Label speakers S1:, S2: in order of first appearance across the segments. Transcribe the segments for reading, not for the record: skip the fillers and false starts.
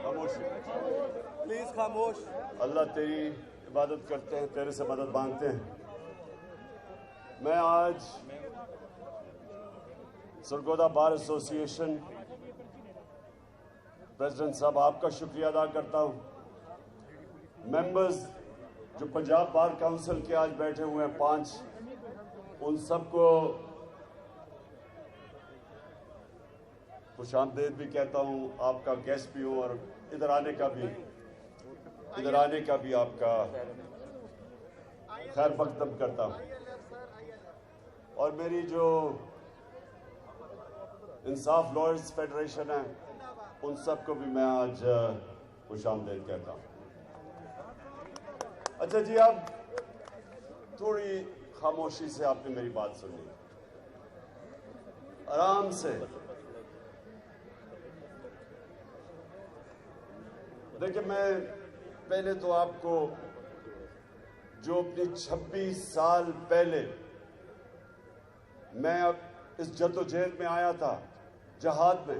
S1: خاموشی
S2: پلیز خاموش.
S1: اللہ تیری عبادت کرتے ہیں, تیرے سے مدد مانگتے ہیں. میں آج سرگودا بار ایسوسی ایشن پریزیڈنٹ صاحب آپ کا شکریہ ادا کرتا ہوں. ممبرز جو پنجاب بار کونسل کے آج بیٹھے ہوئے ہیں 5, ان سب کو خوش آمدید بھی کہتا ہوں, آپ کا گیسٹ بھی ہوں, اور ادھر آنے کا بھی آپ کا خیر مقدم کرتا ہوں. اور میری جو انصاف لائرز فیڈریشن ہے, ان سب کو بھی میں آج خوش آمدید کہتا ہوں. اچھا جی, اب تھوڑی خاموشی سے آپ نے میری بات سنی, آرام سے. دیکھیں, میں پہلے تو آپ کو جو اپنی 26 سال پہلے میں اب اس جدوجہد میں آیا تھا, جہاد میں,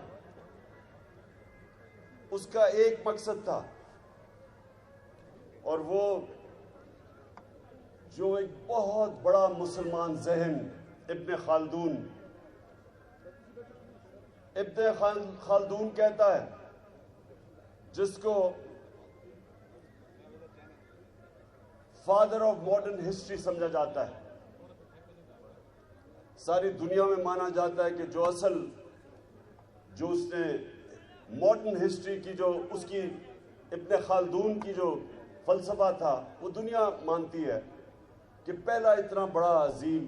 S1: اس کا ایک مقصد تھا, اور وہ جو ایک بہت بڑا مسلمان ذہن ابن خلدون کہتا ہے, جس کو فادر آف ماڈرن ہسٹری سمجھا جاتا ہے. ساری دنیا میں مانا جاتا ہے کہ جو اس نے ماڈرن ہسٹری کی, جو اس کی ابن خلدون کی جو فلسفہ تھا, وہ دنیا مانتی ہے کہ پہلا اتنا بڑا عظیم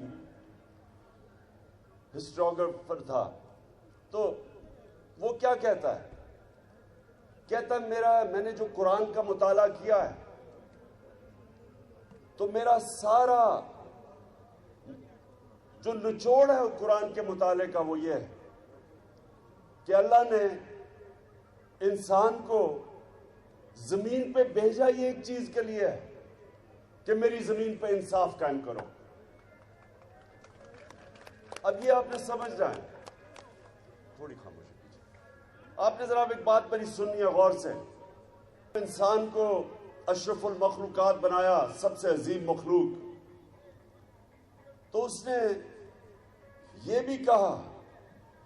S1: ہسٹوریوگرافر تھا. تو وہ کیا کہتا ہے؟ کہتا ہے میں نے جو قرآن کا مطالعہ کیا ہے, تو میرا سارا جو نچوڑ ہے قرآن کے مطالعے کا, وہ یہ ہے کہ اللہ نے انسان کو زمین پہ بھیجا یہ ایک چیز کے لیے ہے کہ میری زمین پہ انصاف قائم کرو. اب یہ آپ نے سمجھ جائیں, تھوڑی خاموشی کیجیے, آپ نے ذرا ایک بات بڑی سننی ہے غور سے. انسان کو اشرف المخلوقات بنایا, سب سے عظیم مخلوق, تو اس نے یہ بھی کہا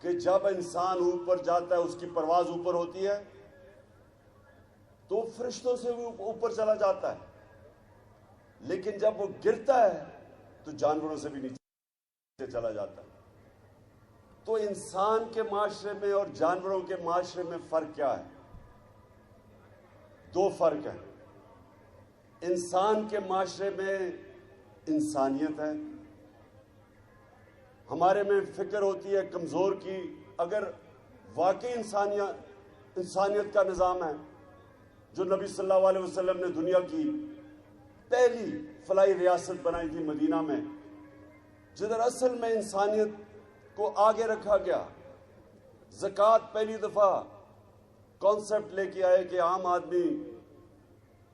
S1: کہ جب انسان اوپر جاتا ہے, اس کی پرواز اوپر ہوتی ہے, تو فرشتوں سے بھی اوپر چلا جاتا ہے, لیکن جب وہ گرتا ہے تو جانوروں سے بھی نیچے چلا جاتا ہے. تو انسان کے معاشرے میں اور جانوروں کے معاشرے میں فرق کیا ہے؟ 2 فرق ہیں. انسان کے معاشرے میں انسانیت ہے, ہمارے میں فکر ہوتی ہے کمزور کی. اگر واقعی انسانیت کا نظام ہے, جو نبی صلی اللہ علیہ وسلم نے دنیا کی پہلی فلاحی ریاست بنائی تھی مدینہ میں, جدھر اصل میں انسانیت کو آگے رکھا گیا. زکوٰۃ پہلی دفعہ کانسیپٹ لے کے آئے کہ عام آدمی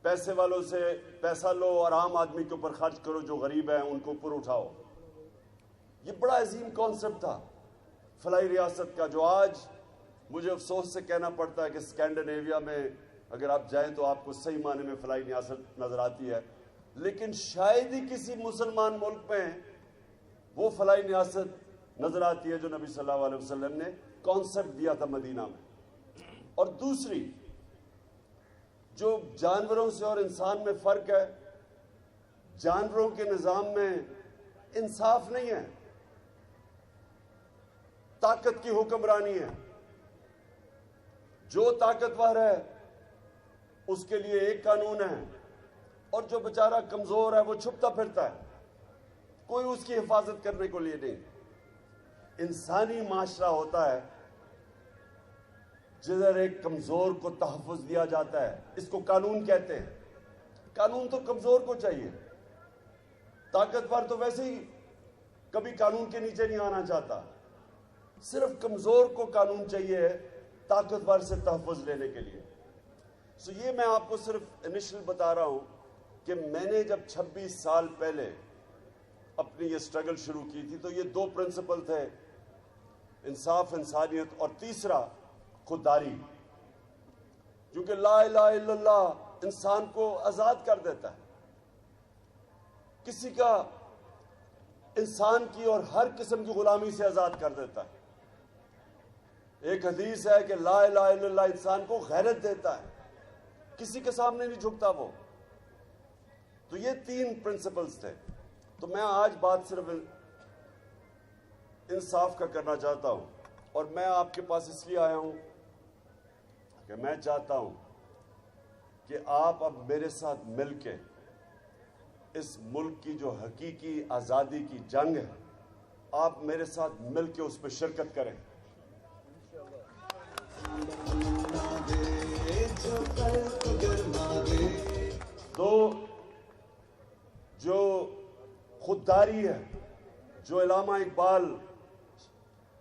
S1: پیسے والوں سے پیسہ لو اور عام آدمی کے اوپر خرچ کرو, جو غریب ہیں ان کو اوپر اٹھاؤ. یہ بڑا عظیم کانسیپٹ تھا فلاحی ریاست کا, جو آج مجھے افسوس سے کہنا پڑتا ہے کہ اسکینڈینیویا میں اگر آپ جائیں تو آپ کو صحیح معنی میں فلاحی ریاست نظر آتی ہے, لیکن شاید ہی کسی مسلمان ملک میں وہ فلاحی ریاست نظر آتی ہے جو نبی صلی اللہ علیہ وسلم نے کانسیپٹ دیا تھا مدینہ میں. اور دوسری جو جانوروں سے اور انسان میں فرق ہے, جانوروں کے نظام میں انصاف نہیں ہے, طاقت کی حکمرانی ہے. جو طاقتور ہے اس کے لیے ایک قانون ہے, اور جو بیچارہ کمزور ہے وہ چھپتا پھرتا ہے, کوئی اس کی حفاظت کرنے کو لیے نہیں. انسانی معاشرہ ہوتا ہے جدھر ایک کمزور کو تحفظ دیا جاتا ہے, اس کو قانون کہتے ہیں. قانون تو کمزور کو چاہیے, طاقتور تو ویسے ہی کبھی قانون کے نیچے نہیں آنا چاہتا. صرف کمزور کو قانون چاہیے طاقتور سے تحفظ لینے کے لیے. سو یہ میں آپ کو صرف انیشل بتا رہا ہوں کہ میں نے جب 26 سال پہلے اپنی یہ سٹرگل شروع کی تھی تو یہ 2 پرنسپل تھے, انصاف, انسانیت, اور تیسرا خودداری، کیونکہ لا الہ الا اللہ انسان کو آزاد کر دیتا ہے، کسی کا انسان کی اور ہر قسم کی غلامی سے آزاد کر دیتا ہے۔ ایک حدیث ہے کہ لا الہ الا اللہ انسان کو غیرت دیتا ہے، کسی کے سامنے نہیں جھکتا وہ۔ تو یہ 3 پرنسپلز تھے۔ تو میں آج بات صرف انصاف کا کرنا چاہتا ہوں، اور میں آپ کے پاس اس لیے آیا ہوں کہ میں چاہتا ہوں کہ آپ اب میرے ساتھ مل کے اس ملک کی جو حقیقی آزادی کی جنگ ہے، آپ میرے ساتھ مل کے اس پہ شرکت کریں۔ تو جو خودداری ہے، جو علامہ اقبال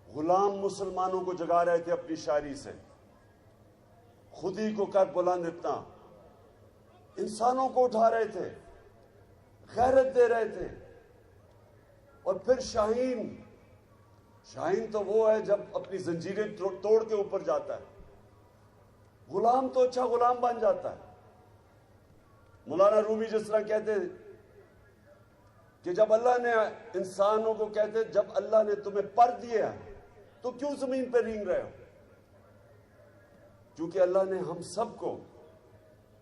S1: غلام مسلمانوں کو جگا رہے تھے اپنی شاعری سے، خودی کو کر بلند اتنا، انسانوں کو اٹھا رہے تھے، غیرت دے رہے تھے۔ اور پھر شاہین تو وہ ہے جب اپنی زنجیریں توڑ کے اوپر جاتا ہے، غلام تو اچھا غلام بن جاتا ہے۔ مولانا رومی جس طرح کہتے کہ جب اللہ نے انسانوں کو کہتے جب اللہ نے تمہیں پر دیا تو کیوں زمین پہ رینگ رہے ہو؟ کیونکہ اللہ نے ہم سب کو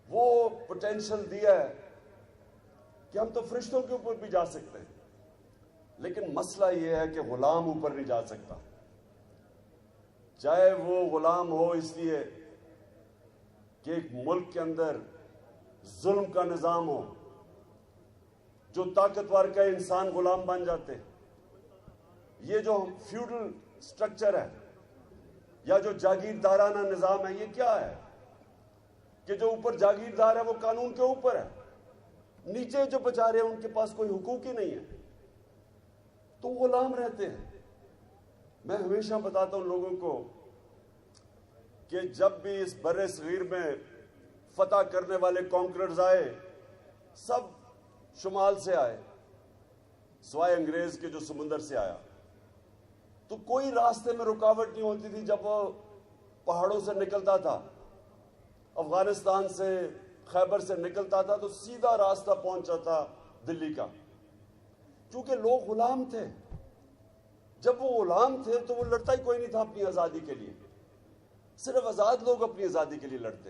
S1: وہ پوٹینشل دیا ہے کہ ہم تو فرشتوں کے اوپر بھی جا سکتے ہیں، لیکن مسئلہ یہ ہے کہ غلام اوپر نہیں جا سکتا، چاہے وہ غلام ہو اس لیے کہ ایک ملک کے اندر ظلم کا نظام ہو، جو طاقتور کا انسان غلام بن جاتے۔ یہ جو فیوڈل سٹرکچر ہے یا جو جاگیردارانہ نظام ہے، یہ کیا ہے کہ جو اوپر جاگیردار ہے وہ قانون کے اوپر ہے، نیچے جو بیچارے ہیں ان کے پاس کوئی حقوق ہی نہیں ہے، تو غلام رہتے ہیں۔ میں ہمیشہ بتاتا ہوں لوگوں کو کہ جب بھی اس بر صغیر میں فتح کرنے والے کانکررز آئے، سب شمال سے آئے سوائے انگریز کے جو سمندر سے آیا، تو کوئی راستے میں رکاوٹ نہیں ہوتی تھی۔ جب وہ پہاڑوں سے نکلتا تھا، افغانستان سے خیبر سے نکلتا تھا، تو سیدھا راستہ پہنچا تھا دلی کا، کیونکہ لوگ غلام تھے۔ جب وہ غلام تھے تو وہ لڑتا ہی کوئی نہیں تھا اپنی آزادی کے لیے، صرف آزاد لوگ اپنی آزادی کے لیے لڑتے۔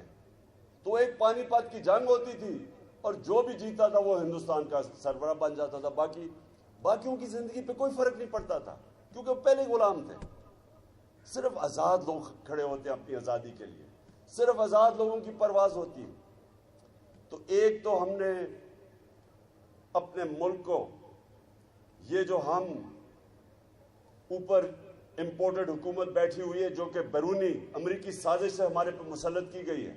S1: تو ایک پانی پت کی جنگ ہوتی تھی اور جو بھی جیتا تھا وہ ہندوستان کا سربراہ بن جاتا تھا، باقیوں کی زندگی پہ کوئی فرق نہیں پڑتا تھا، کیونکہ وہ پہلے غلام تھے۔ صرف آزاد لوگ کھڑے ہوتے ہیں اپنی آزادی کے لیے، صرف آزاد لوگوں کی پرواز ہوتی ہے۔ تو ایک تو ہم نے اپنے ملک کو یہ جو ہم اوپر امپورٹڈ حکومت بیٹھی ہوئی ہے، جو کہ بیرونی امریکی سازش سے ہمارے پہ مسلط کی گئی ہے،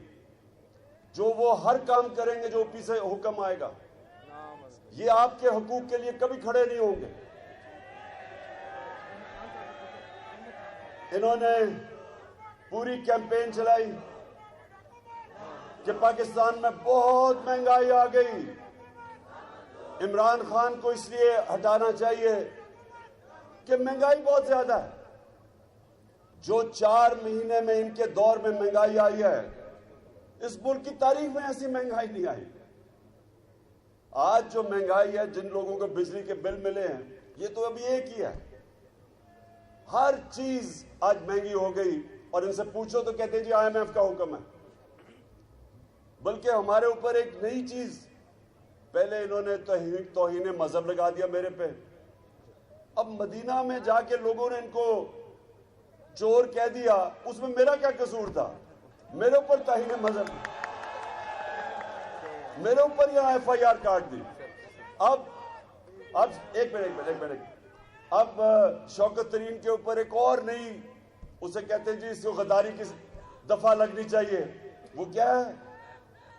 S1: جو وہ ہر کام کریں گے جو اوپر سے حکم آئے گا، یہ آپ کے حقوق کے لیے کبھی کھڑے نہیں ہوں گے۔ انہوں نے پوری کیمپین چلائی کہ پاکستان میں بہت مہنگائی آ گئی، عمران خان کو اس لیے ہٹانا چاہیے کہ مہنگائی بہت زیادہ ہے۔ جو 4 مہینے میں ان کے دور میں مہنگائی آئی ہے، اس ملک کی تاریخ میں ایسی مہنگائی نہیں آئی۔ آج جو مہنگائی ہے، جن لوگوں کو بجلی کے بل ملے ہیں، یہ تو ابھی ایک ہی ہے۔ ہر چیز آج مہنگی ہو گئی، اور ان سے پوچھو تو کہتے ہیں جی IMF کا حکم ہے۔ بلکہ ہمارے اوپر ایک نئی چیز، پہلے انہوں نے توہین مذہب لگا دیا میرے پہ، اب مدینہ میں جا کے لوگوں نے ان کو چور کہہ دیا، اس میں میرا کیا قصور تھا؟ میرے اوپر توہین مذہب، میرے اوپر یہاں FIR کاٹ دی۔ اب ایک منٹ اب شوکت ترین کے اوپر ایک اور نئی، اسے کہتے ہیں جی اس کو غداری کی دفعہ لگنی چاہیے۔ وہ کیا ہے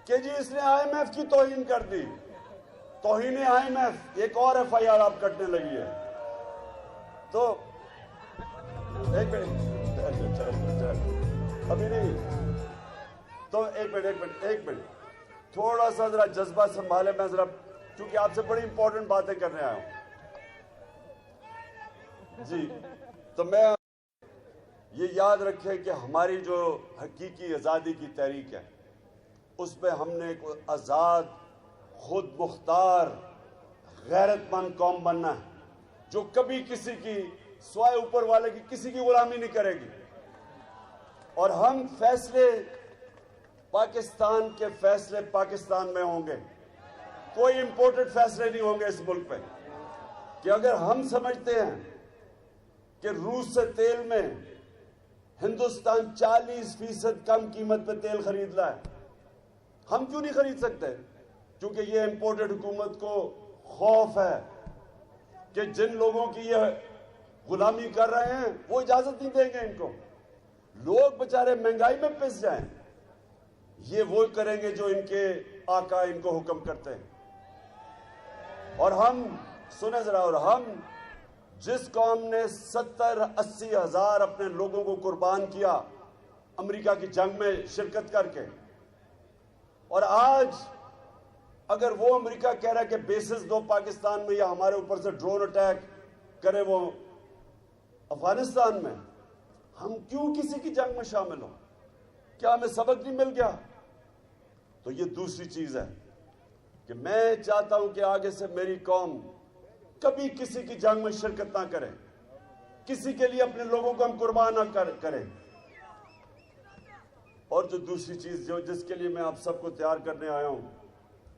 S1: کہ جی اس نے IMF کی توہین کر دی، توہین IMF، ایک اور FIR آپ کٹنے لگی ہے۔ تو ایک منٹ ابھی نہیں، تو ایک منٹ تھوڑا سا ذرا جذبہ سنبھالے، میں ذرا کیونکہ آپ سے بڑی امپورٹنٹ باتیں کرنے آیا ہوں جی۔ تو میں یہ یاد رکھیں کہ ہماری جو حقیقی آزادی کی تحریک ہے اس میں ہم نے ایک آزاد، خود مختار، غیرت مند قوم بننا ہے جو کبھی کسی کی سوائے اوپر والے کی کسی کی غلامی نہیں کرے گی. اور ہم فیصلے پاکستان کے فیصلے پاکستان میں ہوں گے. کوئی امپورٹڈ فیصلے نہیں ہوں گے اس ملک پہ. کہ اگر ہم سمجھتے ہیں کہ روس سے تیل میں ہندوستان 40% کم قیمت پہ تیل خرید رہا ہے، ہم کیوں نہیں خرید سکتے؟ کیونکہ یہ امپورٹڈ حکومت کو خوف ہے کہ جن لوگوں کی یہ غلامی کر رہے ہیں وہ اجازت نہیں دیں گے ان کو. لوگ بچارے مہنگائی میں پس جائیں. یہ وہ کریں گے جو ان کے آقا ان کو حکم کرتے ہیں. اور ہم سنیں ذرا، اور ہم جس قوم نے 70-80 ہزار اپنے لوگوں کو قربان کیا امریکہ کی جنگ میں شرکت کر کے، اور آج اگر وہ امریکہ کہہ رہا ہے کہ بیسز دو پاکستان میں یا ہمارے اوپر سے ڈرون اٹیک کرے وہ افغانستان میں، ہم کیوں کسی کی جنگ میں شامل ہوں؟ کیا ہمیں سبق نہیں مل گیا؟ تو یہ دوسری چیز ہے کہ میں چاہتا ہوں کہ آگے سے میری قوم کبھی کسی کی جنگ میں شرکت نہ کرے، کسی کے لیے اپنے لوگوں کو ہم قربان نہ کریں. اور جو دوسری چیز جس کے لیے میں آپ سب کو تیار کرنے آیا ہوں،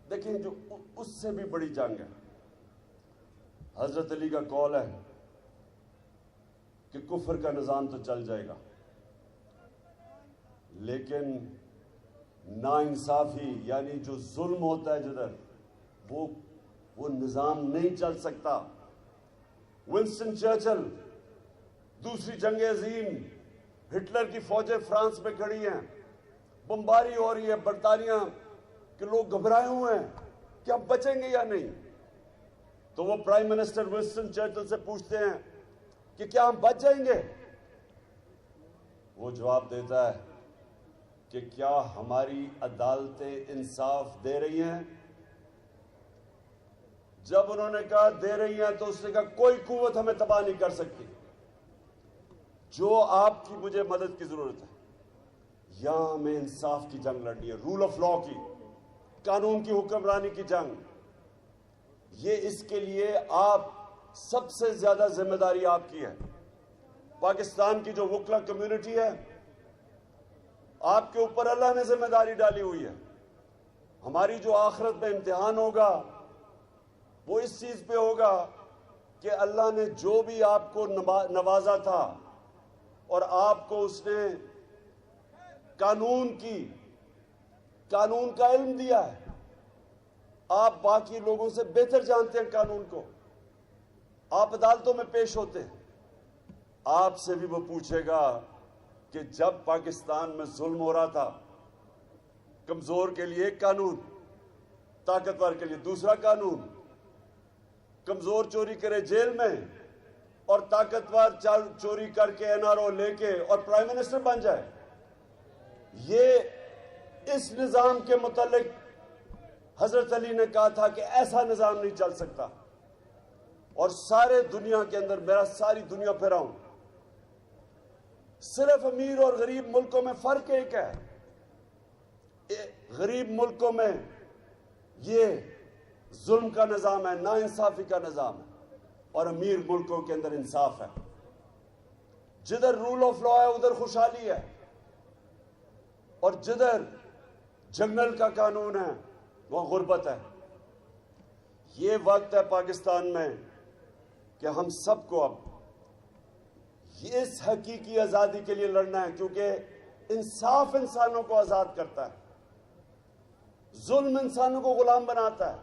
S1: دیکھیں جو اس سے بھی بڑی جنگ ہے. حضرت علی کا قول ہے کہ کفر کا نظام تو چل جائے گا لیکن ناانصافی یعنی جو ظلم ہوتا ہے جدھر وہ نظام نہیں چل سکتا. ونسٹن چرچل، دوسری جنگ عظیم، ہٹلر کی فوجیں فرانس میں کھڑی ہیں، بمباری ہو رہی ہے برطانیہ کہ لوگ گھبرائے ہوئے ہیں کہ اب بچیں گے یا نہیں. تو وہ پرائم منسٹر ونسٹن چرچل سے پوچھتے ہیں کہ کیا ہم بچ جائیں گے؟ وہ جواب دیتا ہے کہ کیا ہماری عدالتیں انصاف دے رہی ہیں؟ جب انہوں نے کہا دے رہی ہیں تو اس نے کہا کوئی قوت ہمیں تباہ نہیں کر سکتی. جو آپ کی مجھے مدد کی ضرورت ہے، یہاں ہمیں انصاف کی جنگ لڑنی ہے، رول آف لا کی، قانون کی حکمرانی کی جنگ. یہ اس کے لیے آپ سب سے زیادہ ذمہ داری آپ کی ہے. پاکستان کی جو وکلا کمیونٹی ہے، آپ کے اوپر اللہ نے ذمہ داری ڈالی ہوئی ہے. ہماری جو آخرت میں امتحان ہوگا وہ اس چیز پہ ہوگا کہ اللہ نے جو بھی آپ کو نوازا تھا اور آپ کو اس نے قانون کا علم دیا ہے، آپ باقی لوگوں سے بہتر جانتے ہیں قانون کو، آپ عدالتوں میں پیش ہوتے ہیں. آپ سے بھی وہ پوچھے گا کہ جب پاکستان میں ظلم ہو رہا تھا، کمزور کے لیے ایک قانون، طاقتور کے لیے دوسرا قانون، کمزور چوری کرے جیل میں اور طاقتور چوری کر کے NRO لے کے اور پرائم منسٹر بن جائے. یہ اس نظام کے متعلق حضرت علی نے کہا تھا کہ ایسا نظام نہیں چل سکتا. اور سارے دنیا کے اندر، میرا ساری دنیا پھرا ہوں، صرف امیر اور غریب ملکوں میں فرق ایک ہے. غریب ملکوں میں یہ ظلم کا نظام ہے، ناانصافی کا نظام ہے، اور امیر ملکوں کے اندر انصاف ہے. جدھر رول آف لا ہے ادھر خوشحالی ہے، اور جدھر جنگل کا قانون ہے وہاں غربت ہے. یہ وقت ہے پاکستان میں کہ ہم سب کو اب اس حقیقی آزادی کے لیے لڑنا ہے، کیونکہ انصاف انسانوں کو آزاد کرتا ہے، ظلم انسانوں کو غلام بناتا ہے.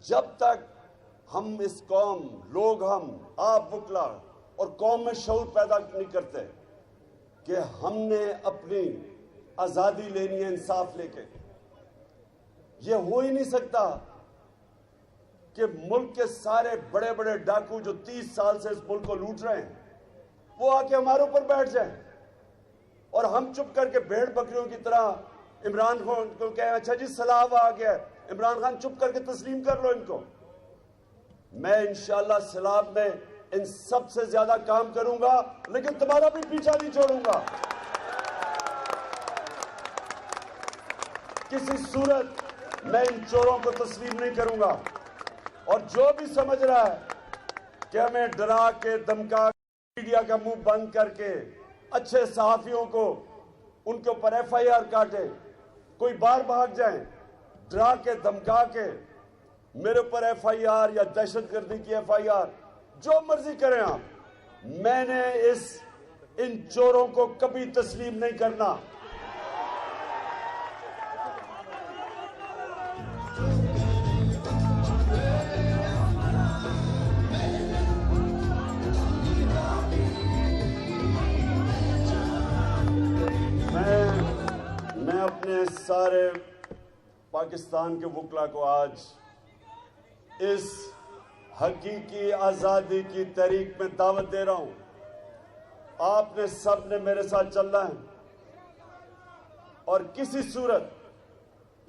S1: جب تک ہم اس قوم، لوگ ہم، آپ وکلا اور قوم میں شعور پیدا نہیں کرتے کہ ہم نے اپنی آزادی لینی ہے انصاف لے کے، یہ ہو ہی نہیں سکتا کہ ملک کے سارے بڑے بڑے ڈاکو جو 30 سال سے اس ملک کو لوٹ رہے ہیں وہ آ کے ہمارے اوپر بیٹھ جائیں اور ہم چپ کر کے بھیڑ بکریوں کی طرح عمران خان کو کہیں اچھا جی سیلاب آ گیا، عمران خان چپ کر کے تسلیم کر لو ان کو. میں انشاءاللہ سیلاب میں ان سب سے زیادہ کام کروں گا، لیکن تمہارا بھی پیچھا نہیں چھوڑوں گا۔ کسی صورت میں ان چوروں کو تسلیم نہیں کروں گا، اور جو بھی سمجھ رہا ہے کہ ہمیں ڈرا کے دھمکا میڈیا کا منہ بند کر کے اچھے صحافیوں کو ان کے اوپر ایف آئی آر کاٹے، کوئی باہر بھاگ جائیں، ڈرا کے دھمکا کے میرے اوپر ایف آئی آر یا دہشت گردی کی ایف آئی آر، جو مرضی کریں آپ، میں نے ان چوروں کو کبھی تسلیم نہیں کرنا۔ میں اپنے سارے پاکستان کے وکلا کو آج اس حقیقی آزادی کی تحریک میں دعوت دے رہا ہوں۔ آپ نے سب نے میرے ساتھ چلنا ہے، اور کسی صورت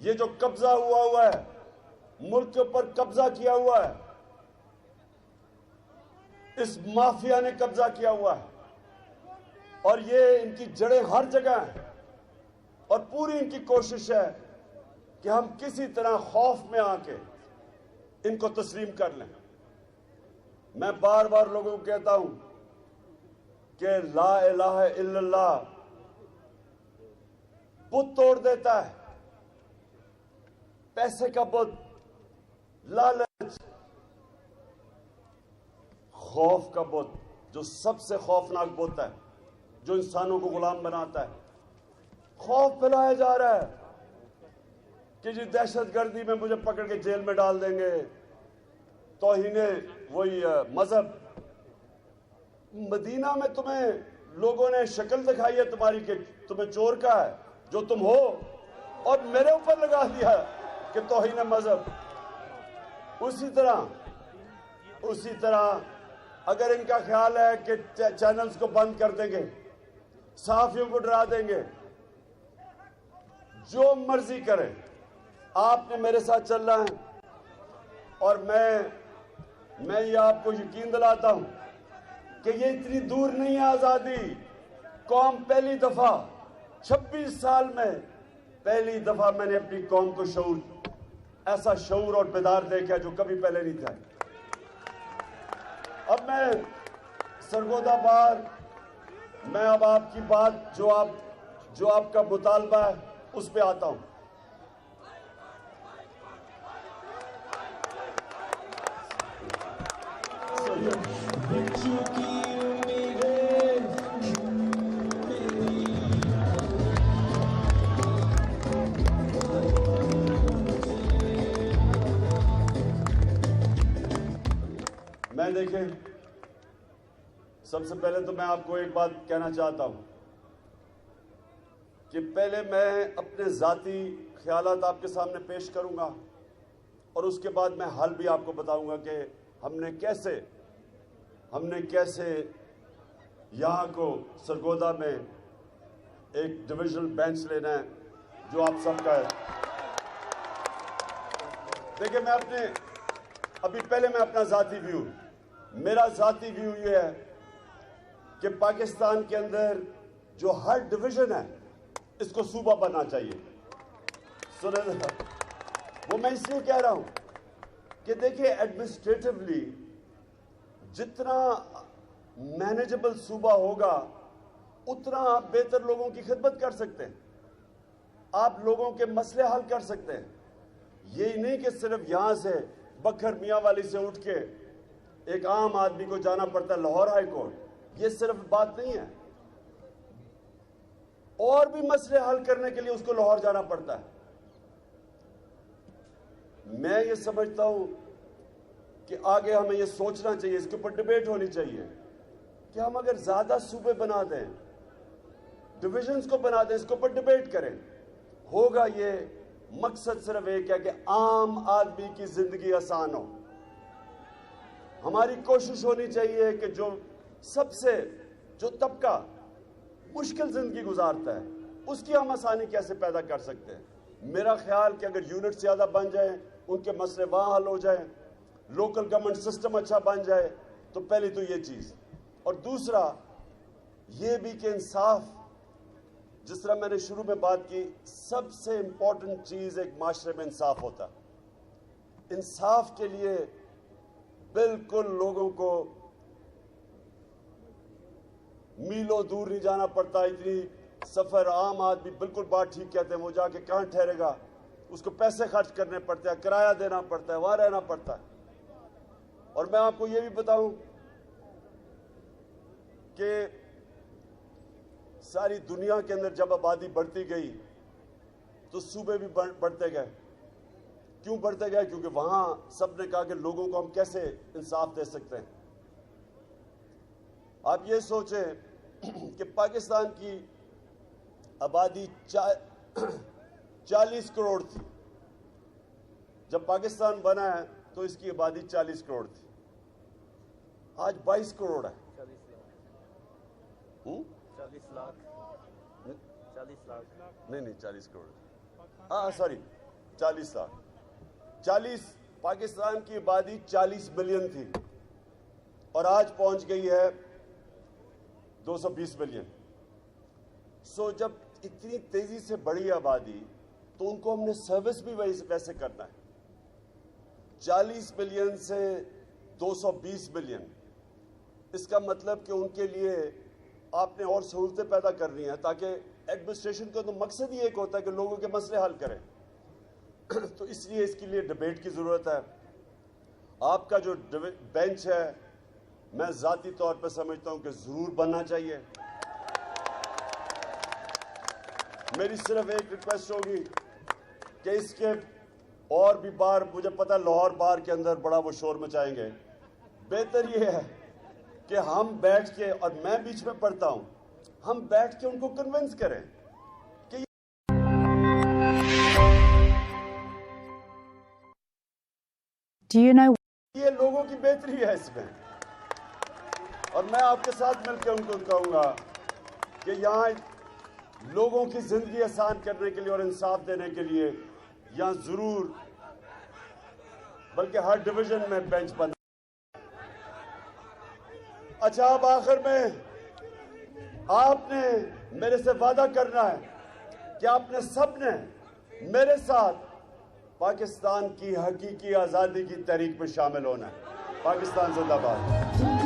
S1: یہ جو قبضہ ہوا ہے، ملک کے اوپر قبضہ کیا ہوا ہے، اس مافیا نے قبضہ کیا ہوا ہے، اور یہ ان کی جڑیں ہر جگہ ہیں، اور پوری ان کی کوشش ہے کہ ہم کسی طرح خوف میں آ کے ان کو تسلیم کر لیں۔ میں بار بار لوگوں کو کہتا ہوں کہ لا الہ الا اللہ بت توڑ دیتا ہے، پیسے کا بت، لالچ، خوف کا بت جو سب سے خوفناک بت ہے، جو انسانوں کو غلام بناتا ہے۔ خوف پھیلایا جا رہا ہے کہ جی دہشت گردی میں مجھے پکڑ کے جیل میں ڈال دیں گے، توہین وہی مذہب۔ مدینہ میں تمہیں لوگوں نے شکل دکھائی ہے تمہاری کہ تمہیں چور کا ہے جو تم ہو، اور میرے اوپر لگا دیا کہ توہین مذہب۔ اسی طرح اگر ان کا خیال ہے کہ چینلز کو بند کر دیں گے، صحافیوں کو ڈرا دیں گے، جو مرضی کریں، آپ نے میرے ساتھ چلنا ہے، اور میں یہ آپ کو یقین دلاتا ہوں کہ یہ اتنی دور نہیں ہے آزادی۔ قوم پہلی دفعہ 26 سال میں پہلی دفعہ میں نے اپنی قوم کو ایسا شعور اور بیدار دیکھا جو کبھی پہلے نہیں تھا۔ اب میں سرگودا بار میں اب آپ کی بات جو آپ کا مطالبہ ہے اس پہ آتا ہوں۔ میں دیکھیں، سب سے پہلے تو میں آپ کو ایک بات کہنا چاہتا ہوں کہ پہلے میں اپنے ذاتی خیالات آپ کے سامنے پیش کروں گا، اور اس کے بعد میں حل بھی آپ کو بتاؤں گا کہ ہم نے کیسے یہاں کو سرگودا میں ایک ڈویژنل بینچ لینا ہے جو آپ سب کا ہے۔ دیکھیں، میں اپنا ذاتی ویو، میرا ذاتی ویو یہ ہے کہ پاکستان کے اندر جو ہر ڈویژن ہے اس کو صوبہ بننا چاہیے۔ وہ میں اس لیے کہہ رہا ہوں کہ دیکھیں، ایڈمنسٹریٹولی جتنا مینیجبل صوبہ ہوگا اتنا آپ بہتر لوگوں کی خدمت کر سکتے ہیں، آپ لوگوں کے مسئلے حل کر سکتے ہیں۔ یہی نہیں کہ صرف یہاں سے بکھر میاں والی سے اٹھ کے ایک عام آدمی کو جانا پڑتا ہے لاہور ہائی کورٹ، یہ صرف بات نہیں ہے، اور بھی مسئلے حل کرنے کے لیے اس کو لاہور جانا پڑتا ہے۔ میں یہ سمجھتا ہوں کہ آگے ہمیں یہ سوچنا چاہیے، اس کے اوپر ڈیبیٹ ہونی چاہیے کہ ہم اگر زیادہ صوبے بنا دیں، ڈویژنز کو بنا دیں، اس کے اوپر ڈیبیٹ کریں، ہوگا یہ مقصد صرف ایک ہے کہ عام آدمی کی زندگی آسان ہو۔ ہماری کوشش ہونی چاہیے کہ جو طبقہ مشکل زندگی گزارتا ہے اس کی ہم آسانی کیسے پیدا کر سکتے ہیں۔ میرا خیال کہ اگر یونٹ زیادہ بن جائیں، ان کے مسئلے وہاں حل ہو جائیں، لوکل گورنمنٹ سسٹم اچھا بن جائے، تو پہلی تو یہ چیز، اور دوسرا یہ بھی کہ انصاف، جس طرح میں نے شروع میں بات کی، سب سے امپورٹنٹ چیز ایک معاشرے میں انصاف ہوتا ہے۔ انصاف کے لیے بالکل لوگوں کو میلوں دور نہیں جانا پڑتا، اتنی سفر عام آدمی بالکل بات ٹھیک کہتے ہیں، وہ جا کے کہاں ٹھہرے گا، اس کو پیسے خرچ کرنے پڑتے ہیں، کرایہ دینا پڑتا ہے، وہاں رہنا پڑتا ہے۔ اور میں آپ کو یہ بھی بتاؤں کہ ساری دنیا کے اندر جب آبادی بڑھتی گئی تو صوبے بھی بڑھتے گئے۔ کیوں بڑھتے گئے؟ کیونکہ وہاں سب نے کہا کہ لوگوں کو ہم کیسے انصاف دے سکتے ہیں۔ آپ یہ سوچیں کہ پاکستان کی آبادی 40 کروڑ تھی، جب پاکستان بنا ہے تو اس کی آبادی 40 کروڑ تھی، آج 22 کروڑ ہے۔
S2: 40 لاکھ
S1: نہیں 40 کروڑ، سوری 40 لاکھ۔ پاکستان کی آبادی 40 ملین تھی اور آج پہنچ گئی ہے 220 ملین۔ سو جب اتنی تیزی سے بڑھی آبادی تو ان کو ہم نے سروس بھی ویسے کرنا ہے۔ 40 ملین سے 220 ملین، اس کا مطلب کہ ان کے لیے آپ نے اور سہولتیں پیدا کرنی ہیں، تاکہ ایڈمنسٹریشن کا تو مقصد ہی ایک ہوتا ہے کہ لوگوں کے مسئلے حل کریں۔ تو اس لیے اس کے لیے ڈیبیٹ کی ضرورت ہے۔ آپ کا جو بینچ ہے، میں ذاتی طور پہ سمجھتا ہوں کہ ضرور بننا چاہیے۔ میری صرف ایک ریکویسٹ ہوگی کہ اس کے اور بھی بار، مجھے پتا لاہور بار کے اندر بڑا وہ شور مچائیں گے، بہتر یہ ہے کہ ہم بیٹھ کے، اور میں بیچ میں پڑھتا ہوں، ہم بیٹھ کے ان کو کنونس کریں کہ یہ لوگوں کی بہتری ہے اس میں۔ اور میں آپ کے ساتھ مل کے ان کو کہوں گا کہ یہاں لوگوں کی زندگی آسان کرنے کے لیے اور انصاف دینے کے لیے یہاں ضرور، بلکہ ہر ڈویژن میں بینچ بن۔ اچھا، اب آخر میں آپ نے میرے سے وعدہ کرنا ہے کہ آپ نے سب نے میرے ساتھ پاکستان کی حقیقی آزادی کی تحریک میں شامل ہونا ہے۔ پاکستان زندہ باد۔